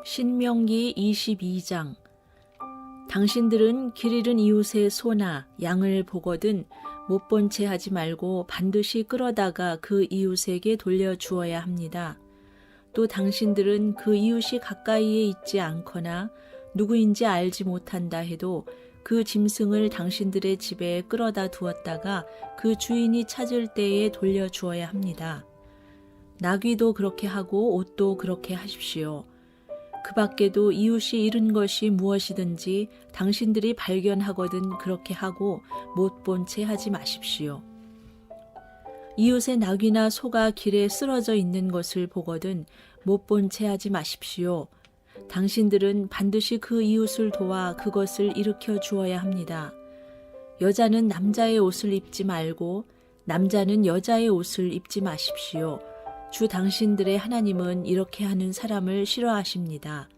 신명기 22장. 당신들은 길 잃은 이웃의 소나 양을 보거든 못 본 채 하지 말고 반드시 끌어다가 그 이웃에게 돌려주어야 합니다. 또 당신들은 그 이웃이 가까이에 있지 않거나 누구인지 알지 못한다 해도 그 짐승을 당신들의 집에 끌어다 두었다가 그 주인이 찾을 때에 돌려주어야 합니다. 나귀도 그렇게 하고 옷도 그렇게 하십시오. 그 밖에도 이웃이 잃은 것이 무엇이든지 당신들이 발견하거든 그렇게 하고 못 본 채 하지 마십시오. 이웃의 나귀나 소가 길에 쓰러져 있는 것을 보거든 못 본 채 하지 마십시오. 당신들은 반드시 그 이웃을 도와 그것을 일으켜 주어야 합니다. 여자는 남자의 옷을 입지 말고 남자는 여자의 옷을 입지 마십시오. 주 당신들의 하나님은 이렇게 하는 사람을 싫어하십니다.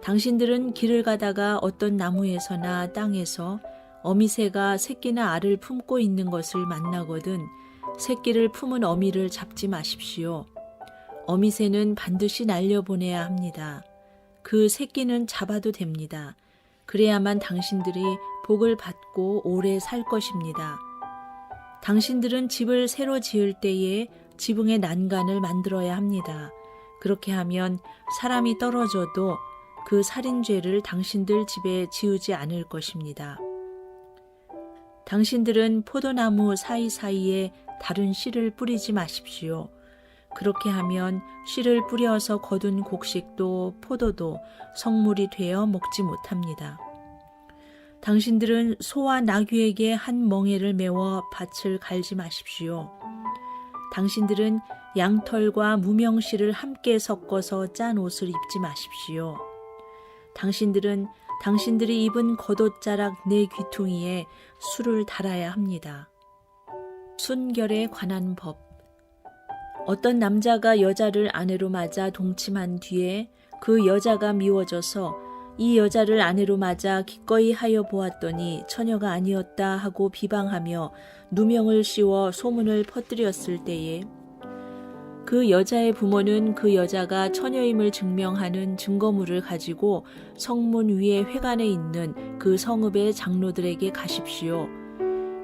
당신들은 길을 가다가 어떤 나무에서나 땅에서 어미새가 새끼나 알을 품고 있는 것을 만나거든 새끼를 품은 어미를 잡지 마십시오. 어미새는 반드시 날려보내야 합니다. 그 새끼는 잡아도 됩니다. 그래야만 당신들이 복을 받고 오래 살 것입니다. 당신들은 집을 새로 지을 때에 지붕의 난간을 만들어야 합니다. 그렇게 하면 사람이 떨어져도 그 살인죄를 당신들 집에 지우지 않을 것입니다. 당신들은 포도나무 사이사이에 다른 씨를 뿌리지 마십시오. 그렇게 하면 씨를 뿌려서 거둔 곡식도 포도도 성물이 되어 먹지 못합니다. 당신들은 소와 나귀에게 한 멍에를 메워 밭을 갈지 마십시오. 당신들은 양털과 무명실을 함께 섞어서 짠 옷을 입지 마십시오. 당신들은 당신들이 입은 겉옷자락 네 귀퉁이에 술을 달아야 합니다. 순결에 관한 법. 어떤 남자가 여자를 아내로 맞아 동침한 뒤에 그 여자가 미워져서 이 여자를 아내로 맞아 기꺼이 하여 보았더니 처녀가 아니었다 하고 비방하며 누명을 씌워 소문을 퍼뜨렸을 때에 그 여자의 부모는 그 여자가 처녀임을 증명하는 증거물을 가지고 성문 위에 회관에 있는 그 성읍의 장로들에게 가십시오.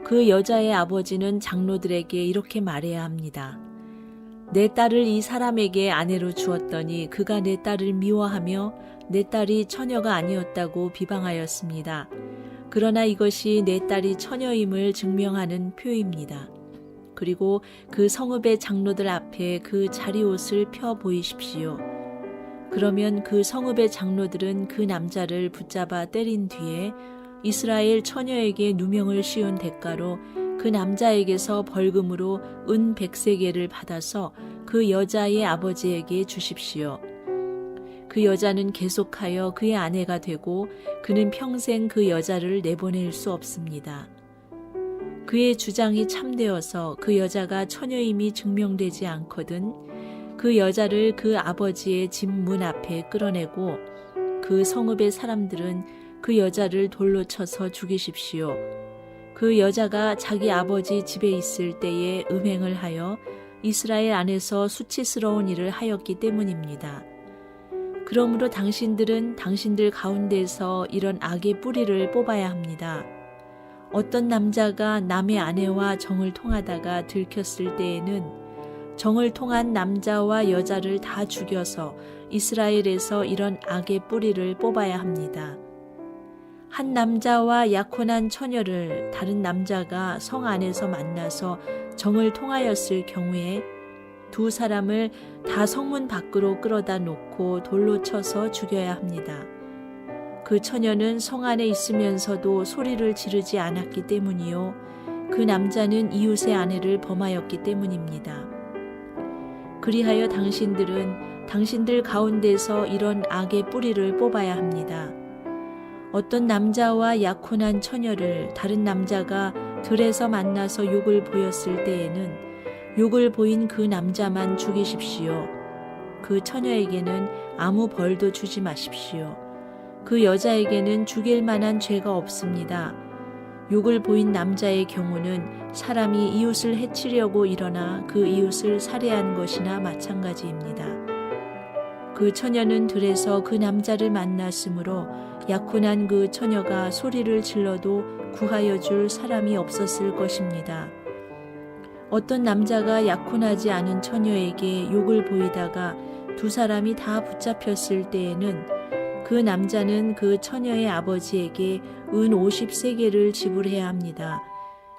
그 여자의 아버지는 장로들에게 이렇게 말해야 합니다. 내 딸을 이 사람에게 아내로 주었더니 그가 내 딸을 미워하며 내 딸이 처녀가 아니었다고 비방하였습니다. 그러나 이것이 내 딸이 처녀임을 증명하는 표입니다. 그리고 그 성읍의 장로들 앞에 그 자리옷을 펴 보이십시오. 그러면 그 성읍의 장로들은 그 남자를 붙잡아 때린 뒤에 이스라엘 처녀에게 누명을 씌운 대가로 그 남자에게서 벌금으로 은 100세겔을 받아서 그 여자의 아버지에게 주십시오. 그 여자는 계속하여 그의 아내가 되고 그는 평생 그 여자를 내보낼 수 없습니다. 그의 주장이 참되어서 그 여자가 처녀임이 증명되지 않거든 그 여자를 그 아버지의 집 문 앞에 끌어내고 그 성읍의 사람들은 그 여자를 돌로 쳐서 죽이십시오. 그 여자가 자기 아버지 집에 있을 때에 음행을 하여 이스라엘 안에서 수치스러운 일을 하였기 때문입니다. 그러므로 당신들은 당신들 가운데서 이런 악의 뿌리를 뽑아야 합니다. 어떤 남자가 남의 아내와 정을 통하다가 들켰을 때에는 정을 통한 남자와 여자를 다 죽여서 이스라엘에서 이런 악의 뿌리를 뽑아야 합니다. 한 남자와 약혼한 처녀를 다른 남자가 성 안에서 만나서 정을 통하였을 경우에 두 사람을 다 성문 밖으로 끌어다 놓고 돌로 쳐서 죽여야 합니다. 그 처녀는 성 안에 있으면서도 소리를 지르지 않았기 때문이요. 그 남자는 이웃의 아내를 범하였기 때문입니다. 그리하여 당신들은 당신들 가운데서 이런 악의 뿌리를 뽑아야 합니다. 어떤 남자와 약혼한 처녀를 다른 남자가 들에서 만나서 욕을 보였을 때에는 욕을 보인 그 남자만 죽이십시오. 그 처녀에게는 아무 벌도 주지 마십시오. 그 여자에게는 죽일 만한 죄가 없습니다. 욕을 보인 남자의 경우는 사람이 이웃을 해치려고 일어나 그 이웃을 살해한 것이나 마찬가지입니다. 그 처녀는 들에서 그 남자를 만났으므로 약혼한 그 처녀가 소리를 질러도 구하여 줄 사람이 없었을 것입니다. 어떤 남자가 약혼하지 않은 처녀에게 욕을 보이다가 두 사람이 다 붙잡혔을 때에는 그 남자는 그 처녀의 아버지에게 은 50세겔을 지불해야 합니다.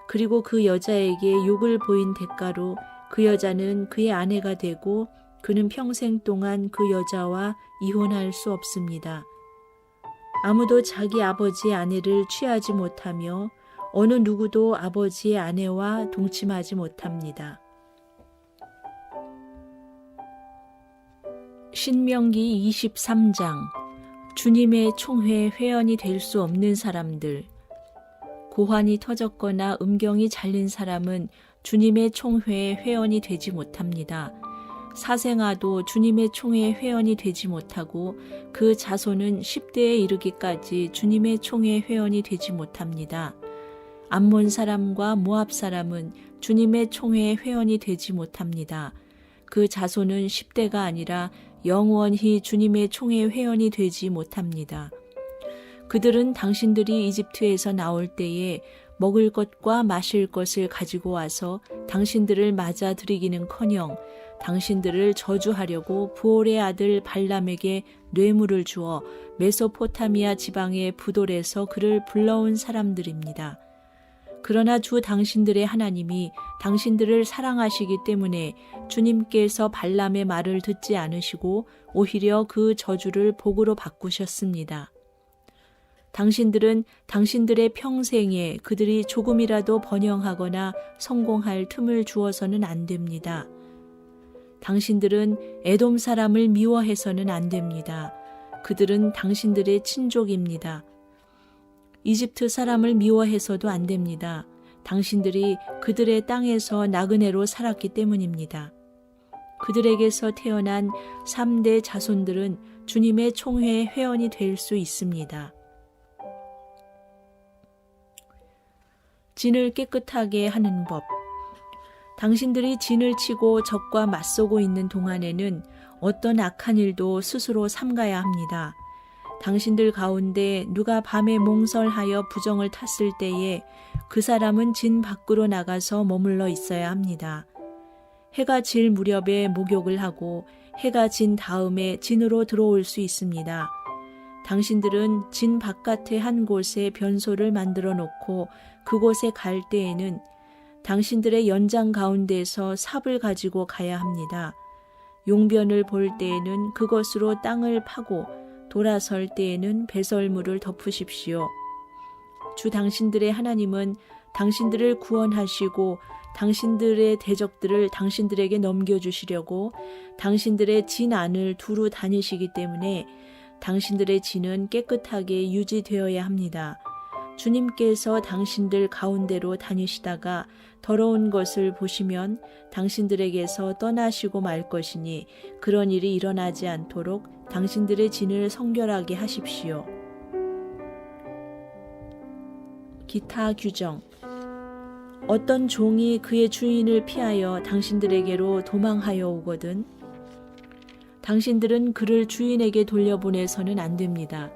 그리고 그 여자에게 욕을 보인 대가로 그 여자는 그의 아내가 되고 그는 평생 동안 그 여자와 이혼할 수 없습니다. 아무도 자기 아버지의 아내를 취하지 못하며 어느 누구도 아버지의 아내와 동침하지 못합니다. 신명기 23장 주님의 총회 회원이 될 수 없는 사람들. 고환이 터졌거나 음경이 잘린 사람은 주님의 총회의 회원이 되지 못합니다. 사생아도 주님의 총회의 회원이 되지 못하고 그 자손은 10대에 이르기까지 주님의 총회의 회원이 되지 못합니다. 암몬 사람과 모압 사람은 주님의 총회의 회원이 되지 못합니다. 그 자손은 10대가 아니라 영원히 주님의 총회의 회원이 되지 못합니다. 그들은 당신들이 이집트에서 나올 때에 먹을 것과 마실 것을 가지고 와서 당신들을 맞아들이기는커녕 당신들을 저주하려고 부올의 아들 발람에게 뇌물을 주어 메소포타미아 지방의 부돌에서 그를 불러온 사람들입니다. 그러나 주 당신들의 하나님이 당신들을 사랑하시기 때문에 주님께서 발람의 말을 듣지 않으시고 오히려 그 저주를 복으로 바꾸셨습니다. 당신들은 당신들의 평생에 그들이 조금이라도 번영하거나 성공할 틈을 주어서는 안 됩니다. 당신들은 에돔 사람을 미워해서는 안 됩니다. 그들은 당신들의 친족입니다. 이집트 사람을 미워해서도 안 됩니다. 당신들이 그들의 땅에서 나그네로 살았기 때문입니다. 그들에게서 태어난 3대 자손들은 주님의 총회의 회원이 될 수 있습니다. 진을 깨끗하게 하는 법. 당신들이 진을 치고 적과 맞서고 있는 동안에는 어떤 악한 일도 스스로 삼가야 합니다. 당신들 가운데 누가 밤에 몽설하여 부정을 탔을 때에 그 사람은 진 밖으로 나가서 머물러 있어야 합니다. 해가 질 무렵에 목욕을 하고 해가 진 다음에 진으로 들어올 수 있습니다. 당신들은 진 바깥의 한 곳에 변소를 만들어 놓고 그곳에 갈 때에는 당신들의 연장 가운데서 삽을 가지고 가야 합니다. 용변을 볼 때에는 그것으로 땅을 파고 돌아설 때에는 배설물을 덮으십시오. 주 당신들의 하나님은 당신들을 구원하시고 당신들의 대적들을 당신들에게 넘겨주시려고 당신들의 진 안을 두루 다니시기 때문에 당신들의 진은 깨끗하게 유지되어야 합니다. 주님께서 당신들 가운데로 다니시다가 더러운 것을 보시면 당신들에게서 떠나시고 말 것이니 그런 일이 일어나지 않도록 당신들의 진을 성결하게 하십시오. 기타 규정. 어떤 종이 그의 주인을 피하여 당신들에게로 도망하여 오거든 당신들은 그를 주인에게 돌려보내서는 안 됩니다.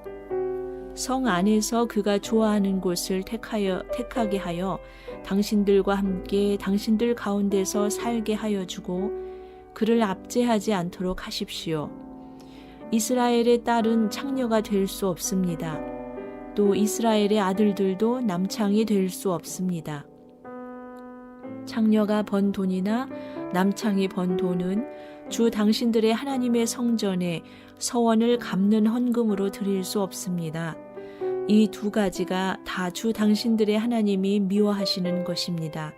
성 안에서 그가 좋아하는 곳을 택하게 하여 당신들과 함께 당신들 가운데서 살게 하여 주고 그를 압제하지 않도록 하십시오. 이스라엘의 딸은 창녀가 될 수 없습니다. 또 이스라엘의 아들들도 남창이 될 수 없습니다. 창녀가 번 돈이나 남창이 번 돈은 주 당신들의 하나님의 성전에 서원을 갚는 헌금으로 드릴 수 없습니다. 이 두 가지가 다 주 당신들의 하나님이 미워하시는 것입니다.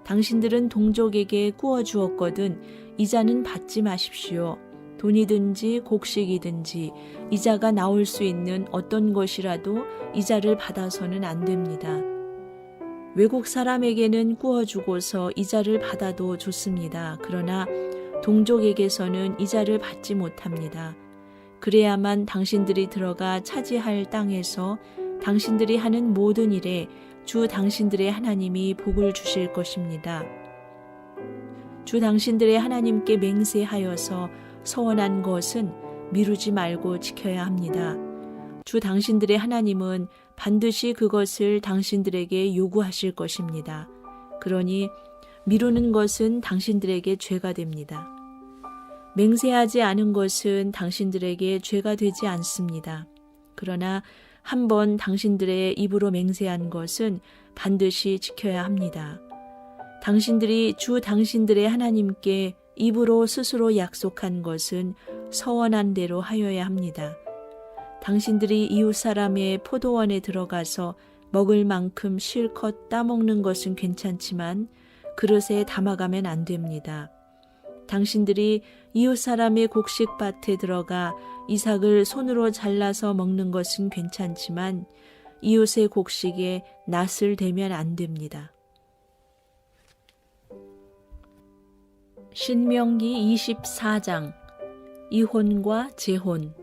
당신들은 동족에게 꾸어 주었거든 이자는 받지 마십시오. 돈이든지 곡식이든지 이자가 나올 수 있는 어떤 것이라도 이자를 받아서는 안 됩니다. 외국 사람에게는 꾸어주고서 이자를 받아도 좋습니다. 그러나 동족에게서는 이자를 받지 못합니다. 그래야만 당신들이 들어가 차지할 땅에서 당신들이 하는 모든 일에 주 당신들의 하나님이 복을 주실 것입니다. 주 당신들의 하나님께 맹세하여서 서원한 것은 미루지 말고 지켜야 합니다. 주 당신들의 하나님은 반드시 그것을 당신들에게 요구하실 것입니다. 그러니 미루는 것은 당신들에게 죄가 됩니다. 맹세하지 않은 것은 당신들에게 죄가 되지 않습니다. 그러나 한번 당신들의 입으로 맹세한 것은 반드시 지켜야 합니다. 당신들이 주 당신들의 하나님께 입으로 스스로 약속한 것은 서원한 대로 하여야 합니다. 당신들이 이웃 사람의 포도원에 들어가서 먹을 만큼 실컷 따먹는 것은 괜찮지만 그릇에 담아가면 안 됩니다. 당신들이 이웃 사람의 곡식밭에 들어가 이삭을 손으로 잘라서 먹는 것은 괜찮지만 이웃의 곡식에 낫을 대면 안 됩니다. 신명기 24장 이혼과 재혼.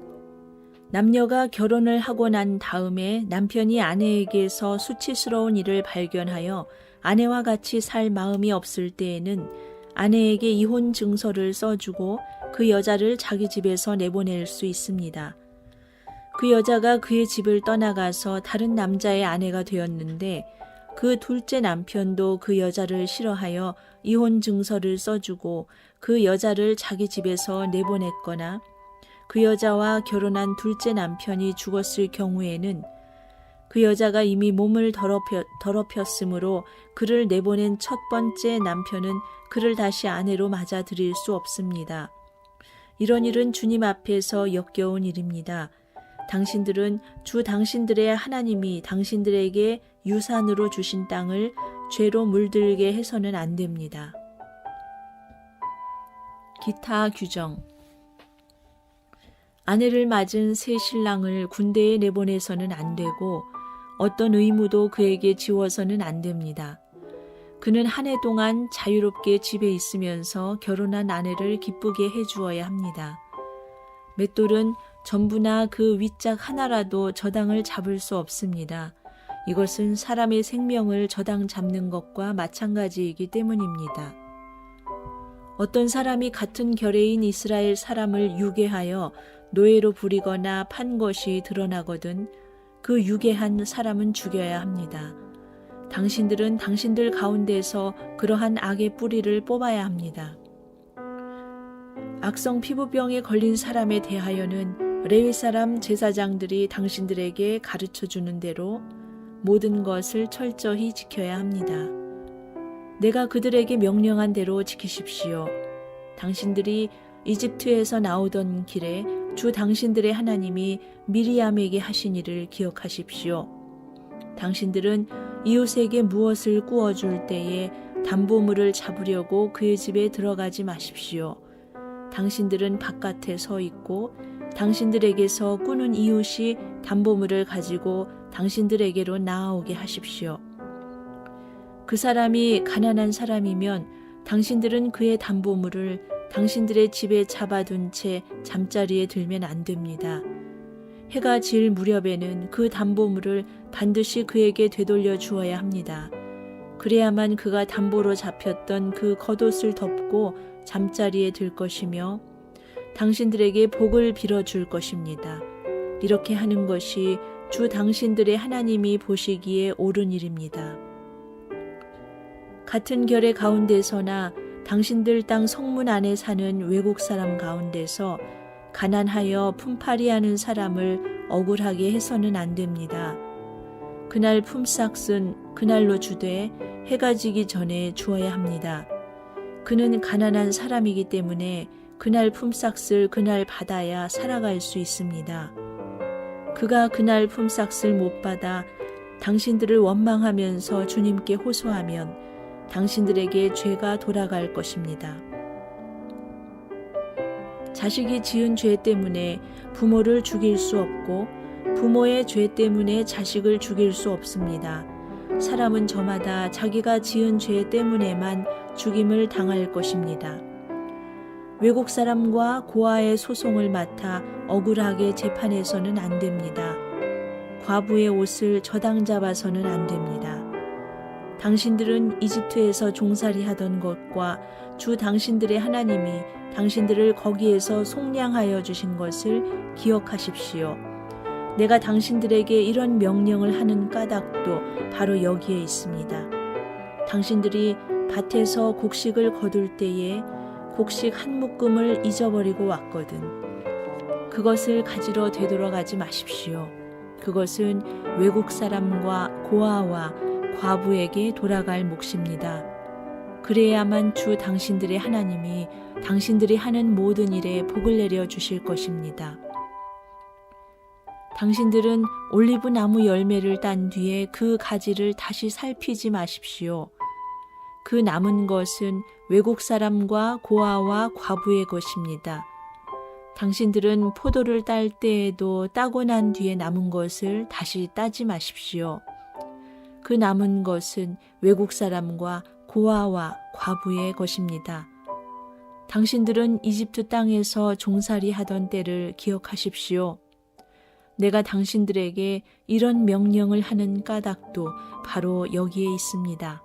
남녀가 결혼을 하고 난 다음에 남편이 아내에게서 수치스러운 일을 발견하여 아내와 같이 살 마음이 없을 때에는 아내에게 이혼 증서를 써주고 그 여자를 자기 집에서 내보낼 수 있습니다. 그 여자가 그의 집을 떠나가서 다른 남자의 아내가 되었는데 그 둘째 남편도 그 여자를 싫어하여 이혼 증서를 써주고 그 여자를 자기 집에서 내보냈거나 그 여자와 결혼한 둘째 남편이 죽었을 경우에는 그 여자가 이미 몸을 더럽혔으므로 그를 내보낸 첫 번째 남편은 그를 다시 아내로 맞아들일 수 없습니다. 이런 일은 주님 앞에서 역겨운 일입니다. 당신들은 주 당신들의 하나님이 당신들에게 유산으로 주신 땅을 죄로 물들게 해서는 안 됩니다. 기타 규정. 아내를 맞은 새 신랑을 군대에 내보내서는 안 되고 어떤 의무도 그에게 지워서는 안 됩니다. 그는 한 해 동안 자유롭게 집에 있으면서 결혼한 아내를 기쁘게 해주어야 합니다. 맷돌은 전부나 그 윗짝 하나라도 저당을 잡을 수 없습니다. 이것은 사람의 생명을 저당 잡는 것과 마찬가지이기 때문입니다. 어떤 사람이 같은 결의인 이스라엘 사람을 유괴하여 노예로 부리거나 판 것이 드러나거든 그 유괴한 사람은 죽여야 합니다. 당신들은 당신들 가운데서 그러한 악의 뿌리를 뽑아야 합니다. 악성 피부병에 걸린 사람에 대하여는 레위 사람 제사장들이 당신들에게 가르쳐주는 대로 모든 것을 철저히 지켜야 합니다. 내가 그들에게 명령한 대로 지키십시오. 당신들이 이집트에서 나오던 길에 주 당신들의 하나님이 미리암에게 하신 일을 기억하십시오. 당신들은 이웃에게 무엇을 구워줄 때에 담보물을 잡으려고 그의 집에 들어가지 마십시오. 당신들은 바깥에 서 있고 당신들에게서 꾸는 이웃이 담보물을 가지고 당신들에게로 나아오게 하십시오. 그 사람이 가난한 사람이면 당신들은 그의 담보물을 당신들의 집에 잡아둔 채 잠자리에 들면 안 됩니다. 해가 질 무렵에는 그 담보물을 반드시 그에게 되돌려 주어야 합니다. 그래야만 그가 담보로 잡혔던 그 겉옷을 덮고 잠자리에 들 것이며 당신들에게 복을 빌어줄 것입니다. 이렇게 하는 것이 주 당신들의 하나님이 보시기에 옳은 일입니다. 같은 결의 가운데서나 당신들 땅 성문 안에 사는 외국 사람 가운데서 가난하여 품팔이하는 사람을 억울하게 해서는 안 됩니다. 그날 품삯은 그날로 주되 해가 지기 전에 주어야 합니다. 그는 가난한 사람이기 때문에 그날 품삯을 그날 받아야 살아갈 수 있습니다. 그가 그날 품삯을 못 받아 당신들을 원망하면서 주님께 호소하면 당신들에게 죄가 돌아갈 것입니다. 자식이 지은 죄 때문에 부모를 죽일 수 없고 부모의 죄 때문에 자식을 죽일 수 없습니다. 사람은 저마다 자기가 지은 죄 때문에만 죽임을 당할 것입니다. 외국 사람과 고아의 소송을 맡아 억울하게 재판해서는 안 됩니다. 과부의 옷을 저당 잡아서는 안 됩니다. 당신들은 이집트에서 종살이 하던 것과 주 당신들의 하나님이 당신들을 거기에서 속량하여 주신 것을 기억하십시오. 내가 당신들에게 이런 명령을 하는 까닭도 바로 여기에 있습니다. 당신들이 밭에서 곡식을 거둘 때에 곡식 한 묶음을 잊어버리고 왔거든. 그것을 가지러 되돌아가지 마십시오. 그것은 외국 사람과 고아와 과부에게 돌아갈 몫입니다. 그래야만 주 당신들의 하나님이 당신들이 하는 모든 일에 복을 내려 주실 것입니다. 당신들은 올리브 나무 열매를 딴 뒤에 그 가지를 다시 살피지 마십시오. 그 남은 것은 외국 사람과 고아와 과부의 것입니다. 당신들은 포도를 딸 때에도 따고 난 뒤에 남은 것을 다시 따지 마십시오. 그 남은 것은 외국 사람과 고아와 과부의 것입니다. 당신들은 이집트 땅에서 종살이 하던 때를 기억하십시오. 내가 당신들에게 이런 명령을 하는 까닭도 바로 여기에 있습니다.